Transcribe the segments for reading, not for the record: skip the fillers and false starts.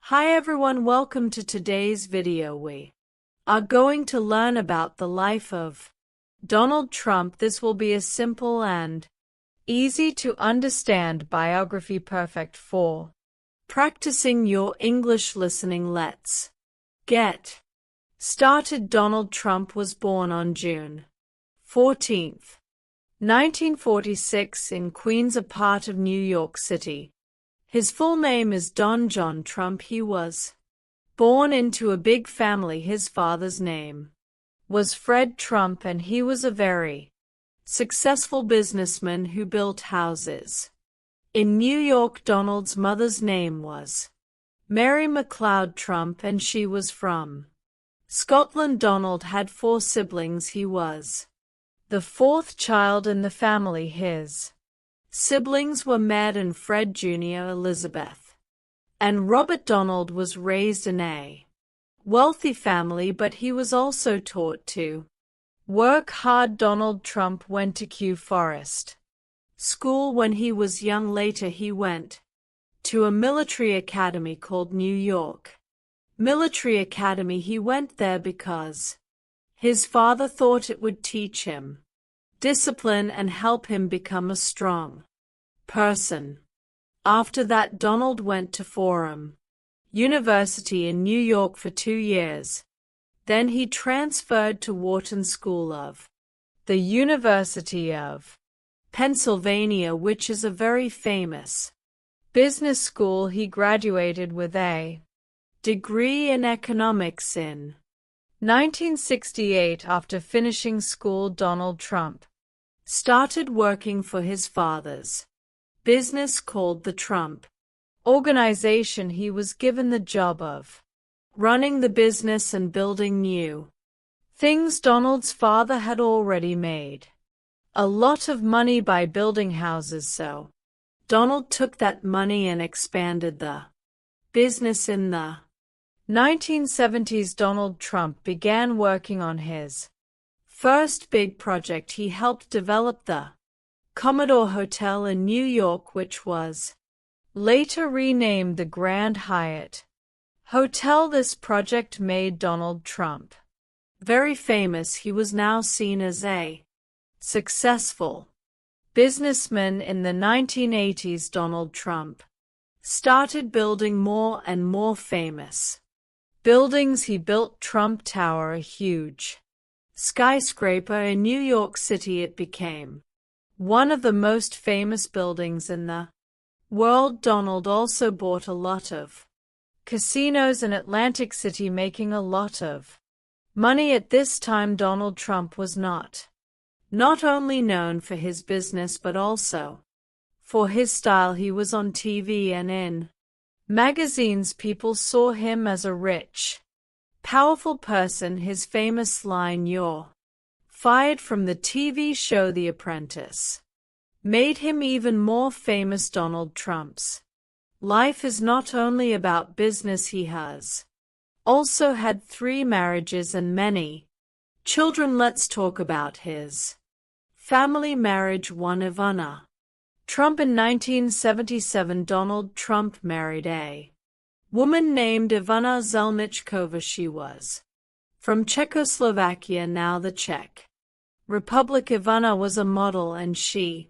Hi everyone, welcome to today's video. We are going to learn about the life of Donald Trump. This will be a simple and easy to understand biography, perfect for practicing your English listening. Let's get started. Donald Trump was born on June 14th, 1946 in Queens, a part of New York City. His full name is Don John Trump. He was born into a big family. His father's name was Fred Trump, and he was a very successful businessman who built houses in New York. Donald's mother's name was Mary McLeod Trump, and she was from Scotland. Donald had 4 siblings. He was the 4th child in the family. His siblings were Mad and Fred Jr., Elizabeth, and Robert. Donald was raised in a wealthy family, but he was also taught to work hard. Donald Trump went to Kew Forest School when he was young. Later he went to a military academy called New York Military Academy. He went there because his father thought it would teach him discipline and help him become a strong person. After that, Donald went to Fordham University in New York for 2 years. Then he transferred to Wharton School of the University of Pennsylvania, which is a very famous business school. He graduated with a degree in economics in 1968. After finishing school, Donald Trump started working for his father's business called the Trump Organization. He was given the job of running the business and building new things. Donald's father had already made a lot of money by building houses, so Donald took that money and expanded the business. In the 1970s, Donald Trump began working on his first big project. He helped develop the Commodore Hotel in New York, which was later renamed the Grand Hyatt Hotel. This project made Donald Trump very famous. He was now seen as a successful businessman. In the 1980s, Donald Trump started building more and more famous buildings. He built Trump Tower, a huge skyscraper in New York City. It became one of the most famous buildings in the world. Donald also bought a lot of casinos in Atlantic City, making a lot of money. At this time, Donald Trump was not only known for his business but also for his style. He was on TV and in magazines. People saw him as a rich, powerful person. His famous line, "You're fired," from the TV show The Apprentice, made him even more famous. Donald Trump's life is not only about business. He has also had 3 marriages and many children. Let's talk about his family. Marriage 1. Ivana Trump. In 1977, Donald Trump married a woman named Ivana Zelničková. She was from Czechoslovakia, now the Czech Republic. Ivana was a model, and she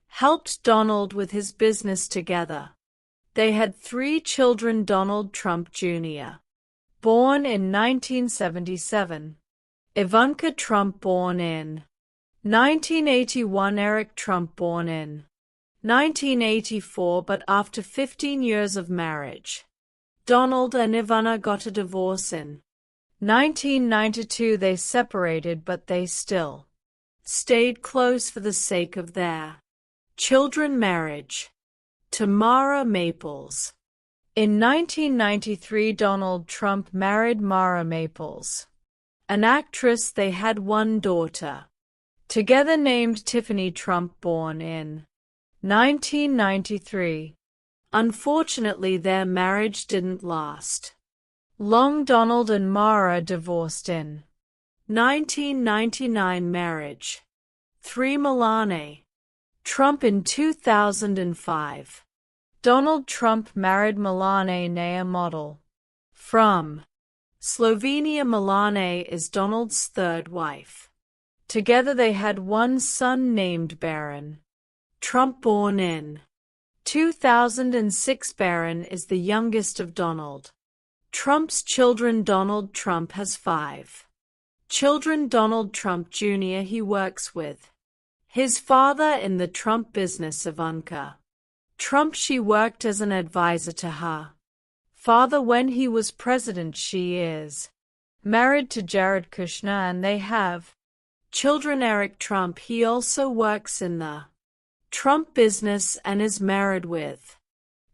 helped Donald with his business. Together they had 3 children. Donald Trump Jr., born in 1977. Ivanka Trump, born in 1981. Eric Trump, born in 1984. But after 15 years of marriage, Donald and Ivana got a divorce in 1992. They separated, but they still stayed close for the sake of their children. Marriage to Mara Maples. In 1993, Donald Trump married Mara Maples, an actress. They had 1 daughter together named Tiffany Trump, born in 1993. Unfortunately, their marriage didn't last long. Donald and Mara divorced in 1999. Marriage 3. Melania Trump. In 2005, Donald Trump married Milane Naya model. From Slovenia. Milane is Donald's third wife. Together they had one son named Baron Trump, born in 2006. Baron is the youngest of Donald Trump's children. Donald Trump has 5 children. Donald Trump Jr. He works with his father in the Trump business. Ivanka Trump, she worked as an advisor to her father when he was president. She is married to Jared Kushner and they have children. Eric Trump, he also works in the Trump business and is married with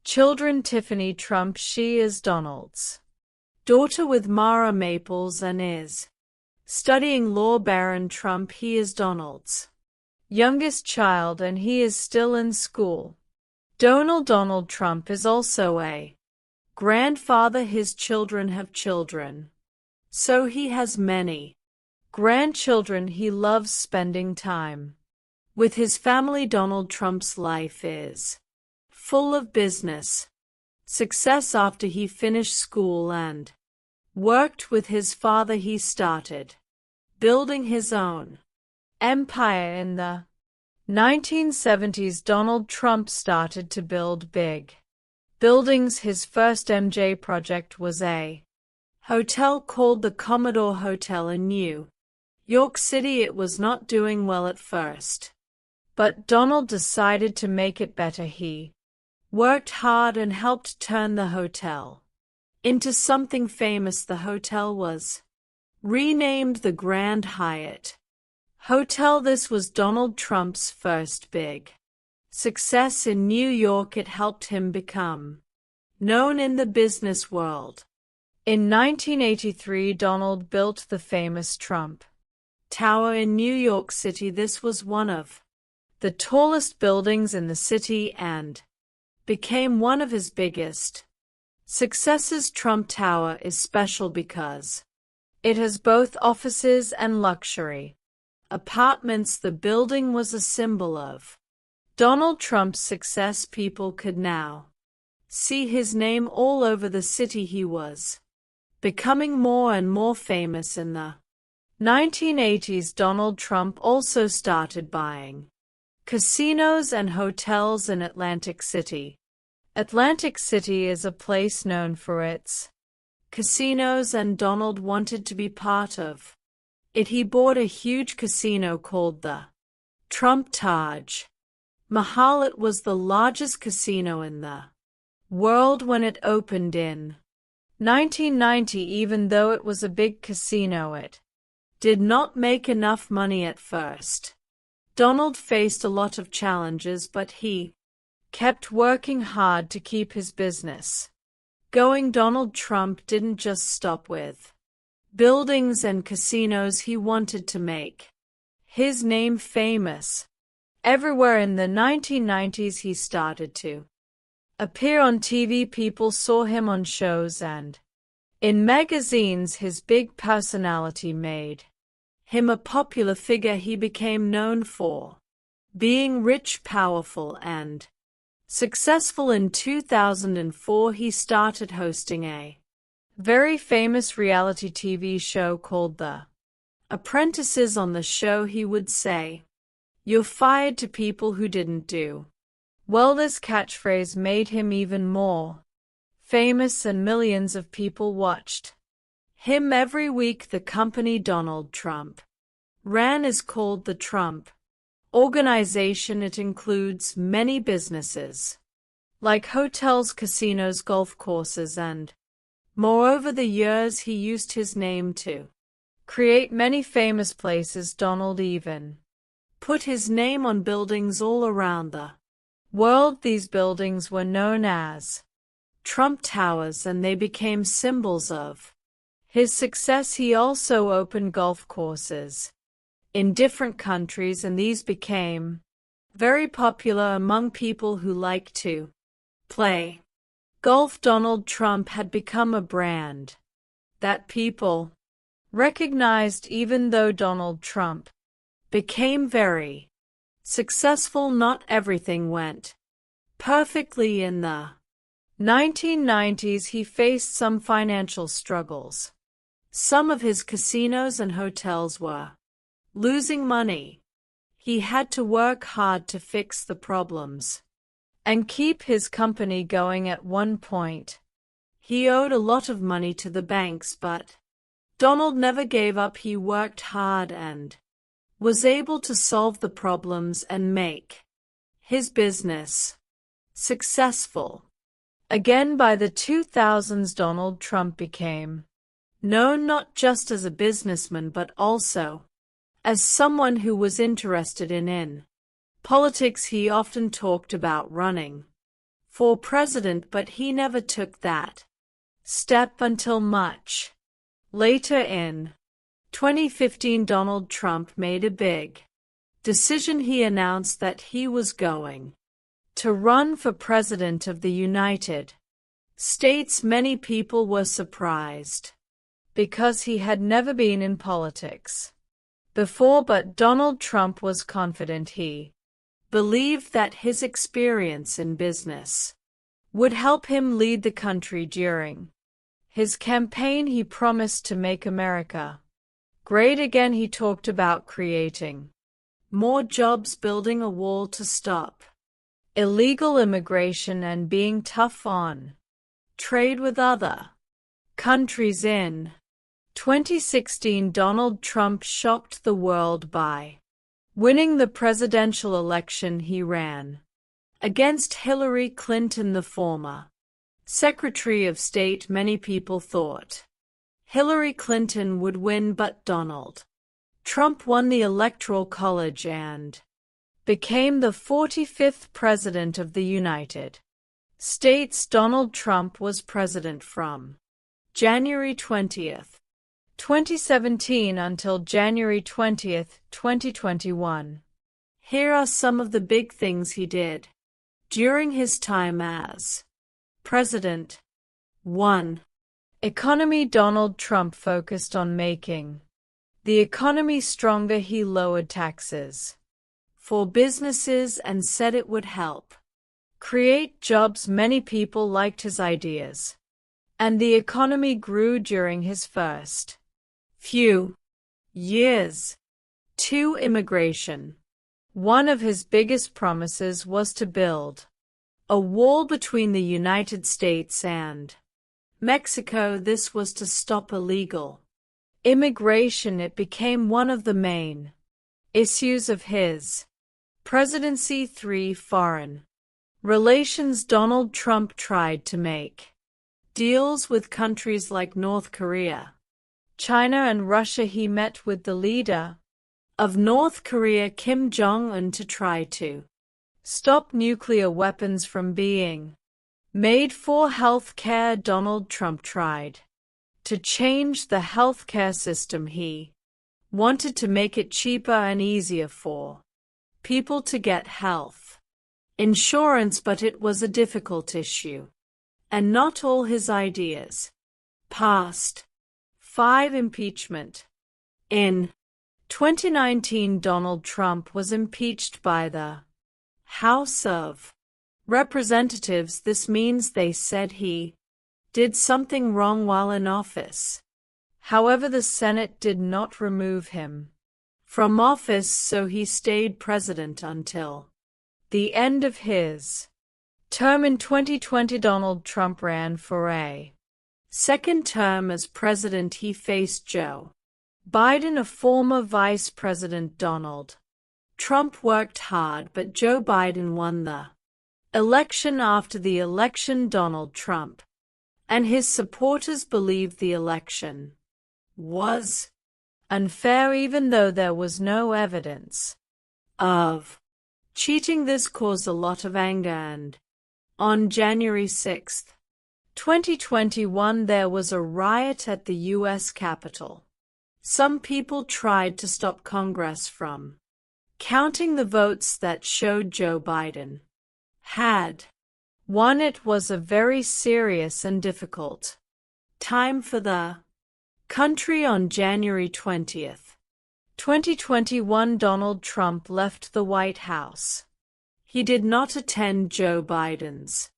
children. Tiffany Trump, she is Donald's daughter with Mara Maples and is studying law. Baron Trump, he is Donald's youngest child and he is still in school. Donald Trump is also a grandfather. His children have children, so he has many grandchildren. He loves spending time with his family. Donald Trump's life is full of business success. After he finished school and worked with his father, he started building his own empire. In the 1970s, Donald Trump started to build big buildings. His first MJ project was a hotel called the Commodore Hotel in New York City. It was not doing well at first, but Donald decided to make it better. He worked hard and helped turn the hotel into something famous. The hotel was renamed the Grand Hyatt Hotel. This was Donald Trump's first big success in New York. It helped him become known in the business world. In 1983, Donald built the famous Trump Tower in New York City. This was one of the tallest buildings in the city and became one of his biggest successes. Trump Tower is special because it has both offices and luxury apartments. The building was a symbol of Donald Trump's success. People could now see his name all over the city. He was becoming more and more famous. In the 1980s, Donald Trump also started buying casinos and hotels in Atlantic City. Atlantic City is a place known for its casinos, and Donald wanted to be part of it. He bought a huge casino called the Trump Taj Mahal. It was the largest casino in the world when it opened in 1990. Even though it was a big casino, it did not make enough money at first. Donald faced a lot of challenges, but he kept working hard to keep his business going. Donald Trump didn't just stop with buildings and casinos. He wanted to make his name famous everywhere. In the 1990s, he started to appear on TV. People saw him on shows and in magazines. His big personality made him a popular figure. He became known for being rich, powerful, and successful. In 2004, he started hosting a very famous reality TV show called The Apprentices. On the show, he would say, "You're fired," to people who didn't do well. This catchphrase made him even more famous, and millions of people watched him every week. The company Donald Trump ran is called the Trump Organization. It includes many businesses like hotels, casinos, golf courses, and more. Over the years, he used his name to create many famous places. Donald even put his name on buildings all around the world. These buildings were known as Trump Towers, and they became symbols of his success. He also opened golf courses in different countries, and these became very popular among people who like to play golf. Donald Trump had become a brand that people recognized. Even though Donald Trump became very successful, not everything went perfectly. In the 1990s, he faced some financial struggles. Some of his casinos and hotels were losing money. He had to work hard to fix the problems and keep his company going. At one point, he owed a lot of money to the banks, but Donald never gave up. He worked hard and was able to solve the problems and make his business successful. Again, by the 2000s, Donald Trump became known not just as a businessman but also as someone who was interested in politics. He often talked about running for president, but he never took that step until much later. In 2015, Donald Trump made a big decision. He announced that he was going to run for president of the United States. Many people were surprised because he had never been in politics before, but Donald Trump was confident. He believed that his experience in business would help him lead the country. During his campaign, he promised to make America great again. He talked about creating more jobs, building a wall to stop illegal immigration, and being tough on trade with other countries. In 2016, Donald Trump shocked the world by winning the presidential election. He ran against Hillary Clinton, the former Secretary of State. Many people thought Hillary Clinton would win, but Donald Trump won the Electoral College and became the 45th President of the United States. Donald Trump was president from January 20th, 2017 until January 20th, 2021. Here are some of the big things he did during his time as president. 1. Economy. Donald Trump focused on making the economy stronger. He lowered taxes for businesses and said it would help create jobs. Many people liked his ideas, and the economy grew during his first few years. 2. Immigration. One of his biggest promises was to build a wall between the United States and Mexico. This was to stop illegal immigration. It became one of the main issues of his presidency. 3. Foreign relations. Donald Trump tried to make deals with countries like North Korea, China, and Russia. He met with the leader of North Korea, Kim Jong-un, to try to stop nuclear weapons from being made. For health care. Donald Trump tried to change the healthcare system. He wanted to make it cheaper and easier for people to get health insurance, but it was a difficult issue, and not all his ideas passed. 5. Impeachment. In 2019, Donald Trump was impeached by the House of Representatives. This means they said he did something wrong while in office. However, the Senate did not remove him from office, so he stayed president until the end of his term. In 2020, Donald Trump ran for a second term as president. He faced Joe Biden, a former vice president. Donald Trump worked hard, but Joe Biden won the election. After the election, Donald Trump and his supporters believed the election was unfair, even though there was no evidence of cheating. This caused a lot of anger, and on January 6, 2021, there was a riot at the U.S. Capitol. Some people tried to stop Congress from counting the votes that showed Joe Biden had won. It was a very serious and difficult time for the country. On January 20th, 2021, Donald Trump left the White House. He did not attend Joe Biden's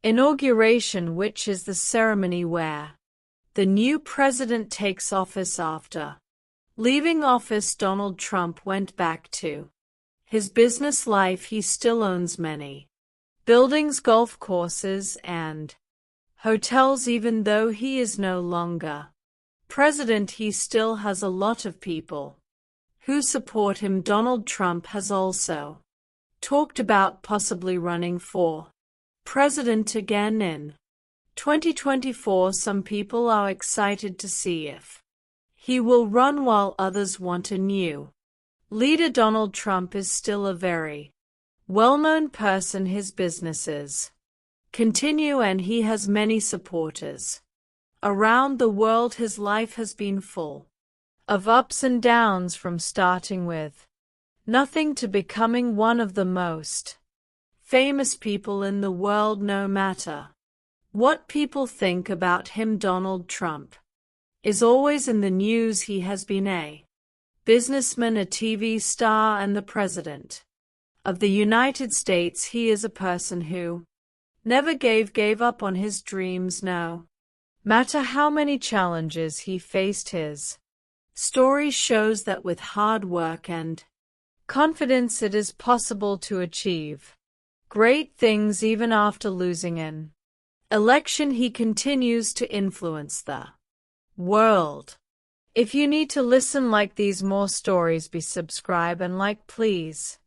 inauguration, which is the ceremony where the new president takes office. After leaving office, Donald Trump went back to his business life. He still owns many buildings, golf courses, and hotels. Even though he is no longer president, he still has a lot of people who support him. Donald Trump has also talked about possibly running for president again in 2024. Some people are excited to see if he will run, while others want a new leader. Donald Trump is still a very well-known person. His businesses continue and he has many supporters around the world. His life has been full of ups and downs, from starting with nothing to becoming one of the most famous people in the world. No matter what people think about him, Donald Trump is always in the news. He has been a businessman, a TV star, and the President of the United States. He is a person who never gave up on his dreams. No matter how many challenges he faced, his story shows that with hard work and confidence it is possible to achieve great things. Even after losing an election, he continues to influence the world. If you need to listen like these more stories, be subscribe and like, please.